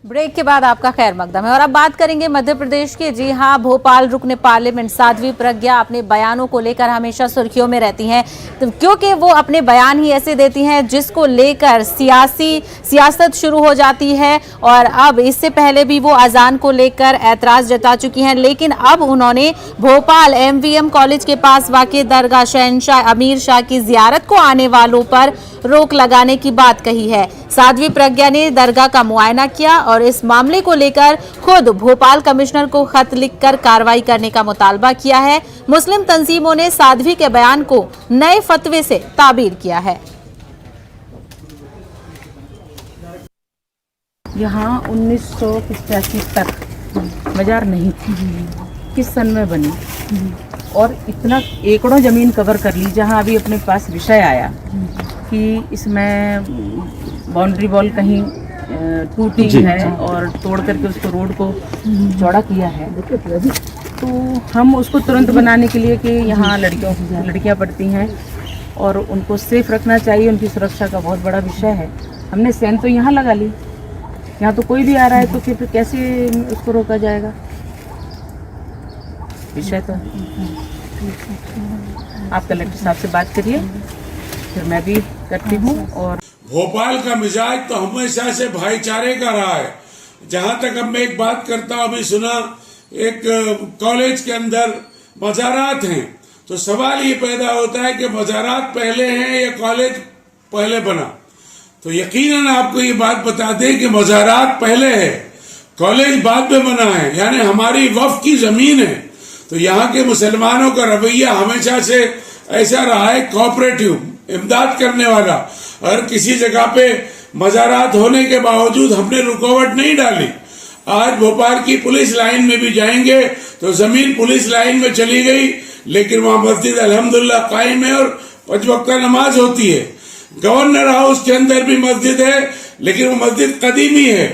Break के बाद आपका खैर मकदम है और अब बात करेंगे मध्य प्रदेश की। जी हां, भोपाल रुकने पार्लियामेंट साध्वी प्रज्ञा अपने बयानों को लेकर हमेशा सुर्खियों में रहती हैं, तो क्योंकि वो अपने बयान ही ऐसे देती हैं जिसको लेकर सियासत शुरू हो जाती है। और अब इससे पहले भी वो अजान को लेकर ऐतराज जता चुकी हैं, लेकिन अब उन्होंने भोपाल एमवीएम कॉलेज के पास वाक़ई दरगाह शहंशाह अमीर शाह की जियारत को आने वालों पर रोक लगाने की बात कही है। साध्वी प्रज्ञा ने दरगाह का मुआयना किया और इस मामले को लेकर खुद भोपाल कमिश्नर को खत लिखकर कार्रवाई करने का मुतालबा किया है। मुस्लिम तंजीमों ने साध्वी के बयान को नए फतवे से ताबीर किया है। यहाँ 1985 तक मजार नहीं थी, किस सन में बनी और इतना एकड़ों जमीन कवर कर ली। जहाँ अभी अपने पास विषय आया कि इसमें बाउंड्री वॉल कहीं टूटी है और तोड़ करके उसको रोड को चौड़ा किया है, तो हम उसको तुरंत बनाने के लिए कि यहाँ लड़कियाँ पढ़ती हैं और उनको सेफ रखना चाहिए, उनकी सुरक्षा का बहुत बड़ा विषय है। हमने सेन तो यहाँ लगा ली, यहाँ तो कोई भी आ रहा है, तो फिर कैसे उसको रोका जाएगा। विषय तो आप कलेक्टर साहब से बात करिए, फिर मैं भी करती हूँ। और भोपाल का मिजाज तो हमेशा से भाईचारे का रहा है। जहां तक अब मैं एक बात करता हूं, अभी सुना एक कॉलेज के अंदर मज़ारात हैं, तो सवाल ये पैदा होता है कि मज़ारात पहले हैं या कॉलेज पहले बना। तो यकीनन आपको ये बात बता दें कि मज़ारात पहले है, कॉलेज बाद में बना है, यानी हमारी वक्फ की जमीन है। तो यहाँ के मुसलमानों का रवैया हमेशा से ऐसा रहा है, कोऑपरेटिव, इमदाद करने वाला। और किसी जगह पे मज़ारात होने के बावजूद हमने रुकावट नहीं डाली। आज भोपाल की पुलिस लाइन में भी जाएंगे तो जमीन पुलिस लाइन में चली गई, लेकिन वहां मस्जिद अल्हम्दुलिल्लाह कायम है और 5 वक्त नमाज होती है। गवर्नर हाउस के अंदर भी मस्जिद है, लेकिन वो मस्जिद कदीमी है,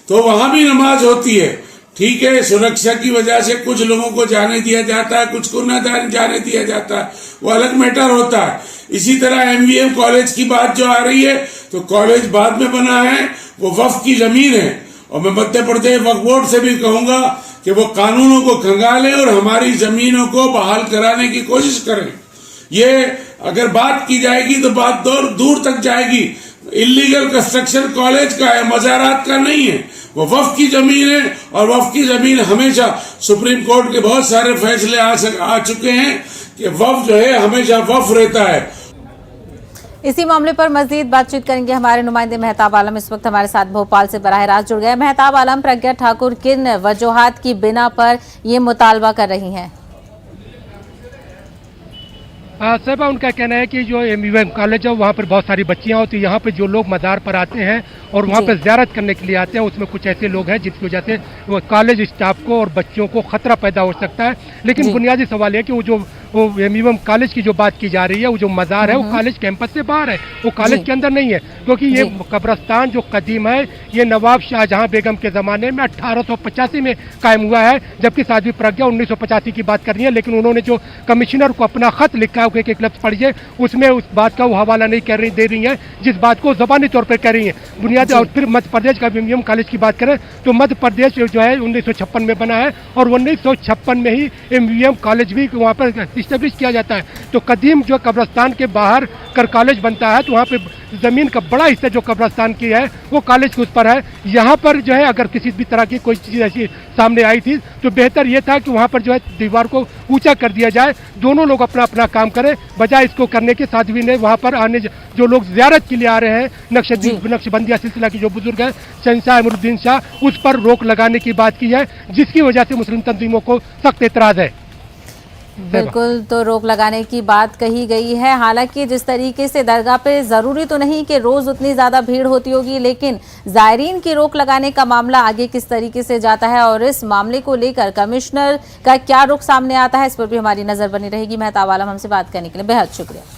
तो वहां भी नमाज होती है। ठीक है, सुरक्षा की वजह से कुछ लोगों को जाने दिया जाता है, कुछ को न जाने दिया जाता है, वो अलग मैटर होता है। इसी तरह एमवीएम कॉलेज की बात जो आ रही है, तो कॉलेज बाद में बना है, वो वक्फ की जमीन है। और मैं मध्य प्रदेश वक्फ बोर्ड से भी कहूंगा कि वो कानूनों को खंगालें और हमारी जमीनों को बहाल कराने की कोशिश करें। ये अगर बात की जाएगी तो बात दूर तक जाएगी। इलीगल कंस्ट्रक्शन कॉलेज का है, मज़ारात का नहीं है, वो वक्फ की जमीन है। और वक्फ की जमीन हमेशा सुप्रीम कोर्ट के बहुत सारे फैसले आ चुके हैं कि वक्फ जो है हमेशा वक्फ रहता है। इसी मामले पर मजीद बातचीत करेंगे हमारे नुमाइंदे मेहताब आलम इस वक्त हमारे साथ भोपाल से बराह रास्त जुड़ गए। मेहताब आलम, प्रज्ञा ठाकुर किन वजूहात की बिना पर ये मुतालबा कर रही हैं? साहबा, उनका कहना है कि जो एमवीएम कॉलेज है वहाँ पर बहुत सारी बच्चियाँ होती हैं। यहाँ पे जो लोग मज़ार पर आते हैं और वहाँ पर ज़ियारत करने के लिए आते हैं, उसमें कुछ ऐसे लोग हैं जिसकी वजह से वो कॉलेज स्टाफ को और बच्चों को खतरा पैदा हो सकता है। लेकिन बुनियादी सवाल है कि वो एमवीएम कॉलेज की जो बात की जा रही है, वो जो मज़ार है वो कॉलेज कैंपस से बाहर है, वो कॉलेज के अंदर नहीं है। क्योंकि ये कब्रस्तान जो कदीम है, ये नवाब शाहजहां बेगम के ज़माने में 1885 में कायम हुआ है, जबकि साध्वी प्रज्ञा 1985 की बात कर रही है। लेकिन उन्होंने जो कमिश्नर को अपना खत लिखा है, एक लफ्ज़ पढ़िए, उसमें उस बात का वो हवाला नहीं दे रही है जिस बात को ज़बानी तौर पर कह रही है बुनियादी। और फिर मध्य प्रदेश का एमवीएम कॉलेज की बात करें तो मध्य प्रदेश जो है 1956 में बना है और 1956 में ही एमवीएम कॉलेज भी वहाँ पर इस्टेब्लिश किया जाता है। तो कदीम जो कब्रस्तान के बाहर कर कॉलेज बनता है, तो वहाँ पे ज़मीन का बड़ा हिस्सा जो कब्रस्तान की है वो कॉलेज के उस पर है। यहाँ पर जो है अगर किसी भी तरह की कोई चीज़ ऐसी सामने आई थी तो बेहतर ये था कि वहाँ पर जो है दीवार को ऊंचा कर दिया जाए, दोनों लोग अपना अपना काम करें, बजाय इसको करने के। साध्वी ने वहाँ पर आने जो लोग ज़ियारत के लिए आ रहे हैं, नक्शबंदिया सिलसिला के जो बुजुर्ग हैं, शहंशाह अमीरुद्दीन शाह, उस पर रोक लगाने की बात की है, जिसकी वजह से मुस्लिम तंजीमों को सख्त एतराज़ है। बिल्कुल, तो रोक लगाने की बात कही गई है। हालांकि जिस तरीके से दरगाह पे ज़रूरी तो नहीं कि रोज़ उतनी ज़्यादा भीड़ होती होगी, लेकिन ज़ायरीन की रोक लगाने का मामला आगे किस तरीके से जाता है और इस मामले को लेकर कमिश्नर का क्या रुख सामने आता है, इस पर भी हमारी नज़र बनी रहेगी। मेहताब आलम, हमसे बात करने के लिए बेहद शुक्रिया।